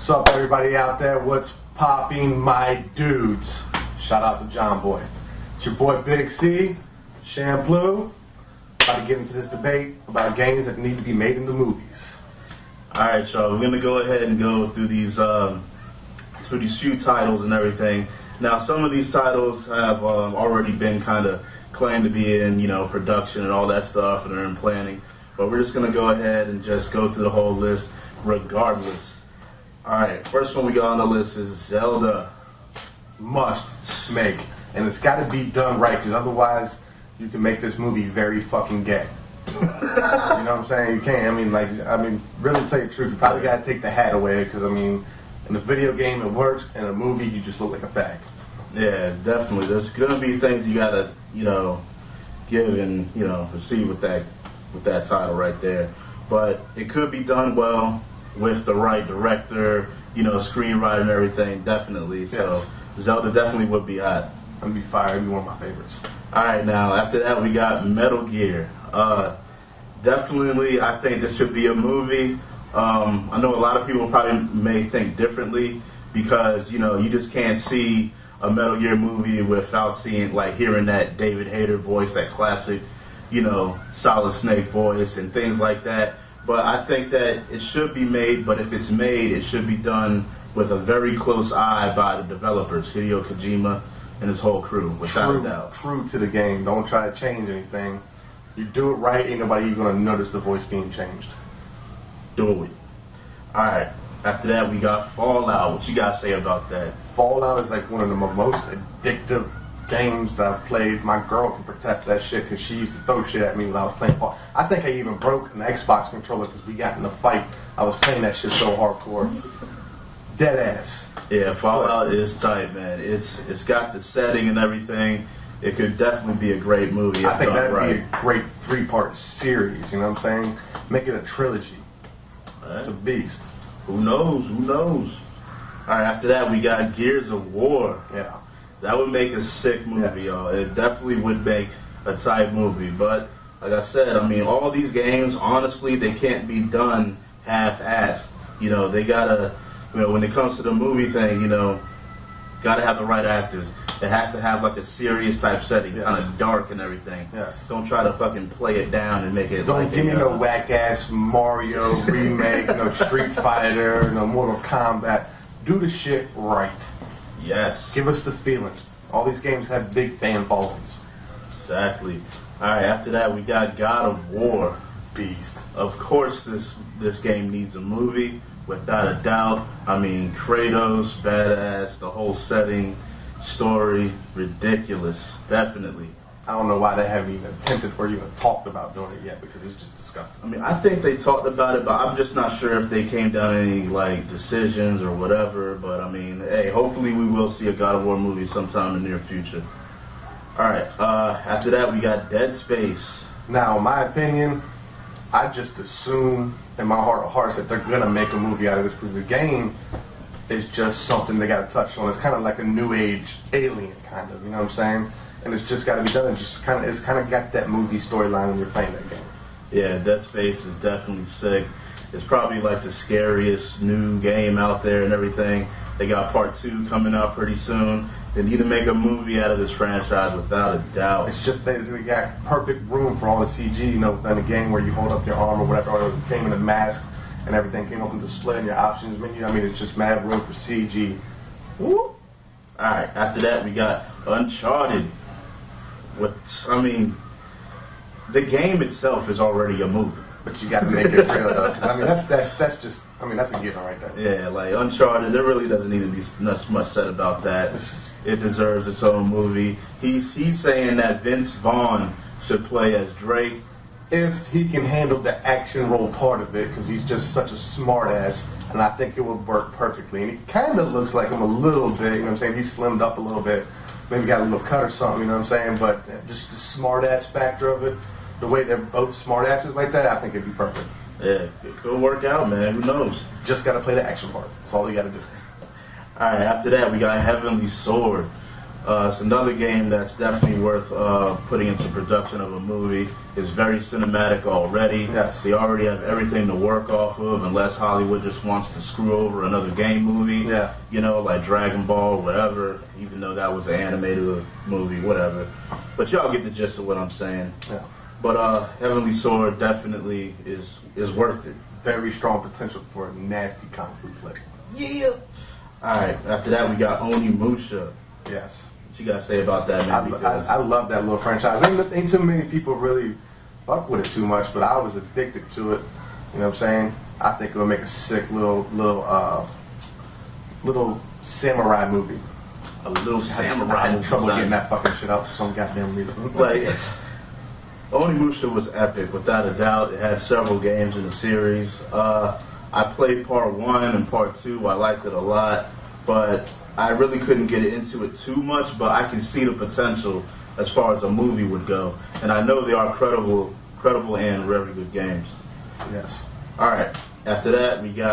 What's up, everybody out there? What's popping, my dudes? Shout out to John Boy. It's your boy Big C, Shampoo. About to get into this debate about games that need to be made into movies. All right, y'all. We're gonna go ahead and go through these few titles and everything. Now, some of these titles have already been kind of claimed to be in, production and all that stuff, and are in planning. But we're just gonna go ahead and just go through the whole list, regardless. All right, first one we got on the list is Zelda. Must make, and it's got to be done right, because otherwise you can make this movie very fucking gay. You know what I'm saying? You can't. Really, to tell you the truth, you probably got to take the hat away, because in a video game it works, in a movie you just look like a fag. Yeah, definitely. There's gonna be things you gotta, give and receive with that title right there. But it could be done well with the right director, screenwriter and everything, definitely. So Yes. Zelda definitely would be hot. I'd be fired. It'd be one of my favorites. All right, now after that we got Metal Gear. Definitely, I think this should be a movie. I know a lot of people probably may think differently because you just can't see a Metal Gear movie without hearing that David Hayter voice, that classic, Solid Snake voice and things like that. But I think that it should be made, but if it's made, it should be done with a very close eye by the developers, Hideo Kojima and his whole crew, without a doubt. True to the game. Don't try to change anything. You do it right, ain't nobody going to notice the voice being changed. Do it. All right. After that, we got Fallout. What you got to say about that? Fallout is like one of the most addictive games that I've played. My girl can protest that shit because she used to throw shit at me when I was playing Fallout. I think I even broke an Xbox controller because we got in a fight. I was playing that shit so hardcore. Dead ass. Yeah, Fallout is tight, man. It's got the setting and everything. It could definitely be a great movie. I think that'd right. be a great 3-part series, you know what I'm saying? Make it a trilogy. Right. It's a beast. Who knows? All right, after that, we got Gears of War. Yeah. That would make a sick movie, Yes. y'all. It definitely would make a tight movie. But, like I said, all these games, honestly, they can't be done half-assed. They gotta, when it comes to the movie thing, gotta have the right actors. It has to have like a serious type setting, Yes. kind of dark and everything. Yes. Don't try to fucking play it down and make it. Don't give me no whack ass Mario remake, no Street Fighter, no Mortal Kombat. Do the shit right. Yes. Give us the feeling. All these games have big fan followings. Exactly. All right. After that, we got God of War. Beast. Of course, this game needs a movie, without a doubt. Kratos, badass, the whole setting, story, ridiculous, definitely. I don't know why they haven't even attempted or even talked about doing it yet, because it's just disgusting. I think they talked about it, but I'm just not sure if they came down any decisions or whatever. But hey, hopefully we will see a God of War movie sometime in the near future. All right. After that, we got Dead Space. Now, in my opinion, I just assume in my heart of hearts that they're gonna make a movie out of this, because the game is just something they gotta touch on. It's kind of like a new age Alien, kind of. You know what I'm saying? And it's just gotta be done. It's kind of got that movie storyline when you're playing that game. Yeah, Dead Space is definitely sick. It's probably like the scariest new game out there and everything. They got part 2 coming out pretty soon. They need to make a movie out of this franchise without a doubt. It's just that we got perfect room for all the CG, within a game where you hold up your arm or whatever, or it came in a mask and everything came up in display in your options menu. It's just mad room for CG. Woo! All right, after that we got Uncharted. The game itself is already a movie. But you got to make it real, though. That's just that's a given right there. Yeah, Uncharted, there really doesn't need to be much said about that. It deserves its own movie. He's saying that Vince Vaughn should play as Drake. If he can handle the action role part of it, because he's just such a smart ass, and I think it would work perfectly. And he kind of looks like him a little bit, He's slimmed up a little bit. Maybe got a little cut or something, But just the smart ass factor of it, the way they're both smart asses like that, I think it'd be perfect. Yeah, it could work out, man. Who knows? Just got to play the action part. That's all you got to do. All right, after that, we got Heavenly Sword. It's another game that's definitely worth putting into production of a movie. It's very cinematic already. Yes. They already have everything to work off of, unless Hollywood just wants to screw over another game movie. Yeah. You know, like Dragon Ball, whatever. Even though that was an animated movie, whatever. But y'all get the gist of what I'm saying. Yeah. But Heavenly Sword definitely is worth it. Very strong potential for a nasty comic book flick. Yeah. All right. After that, we got Onimusha. Yes. What you gotta say about that, man? Because I love that little franchise. Ain't too many people really fuck with it too much, but I was addicted to it. You know what I'm saying? I think it would make a sick little samurai movie. a little samurai. I had trouble getting that fucking shit out for some goddamn reason. Like, Onimusha was epic, without a doubt. It had several games in the series. I played part 1 and part 2. I liked it a lot, but I really couldn't get into it too much, but I can see the potential as far as a movie would go. And I know they are credible and very good games. Yes. All right. After that, we got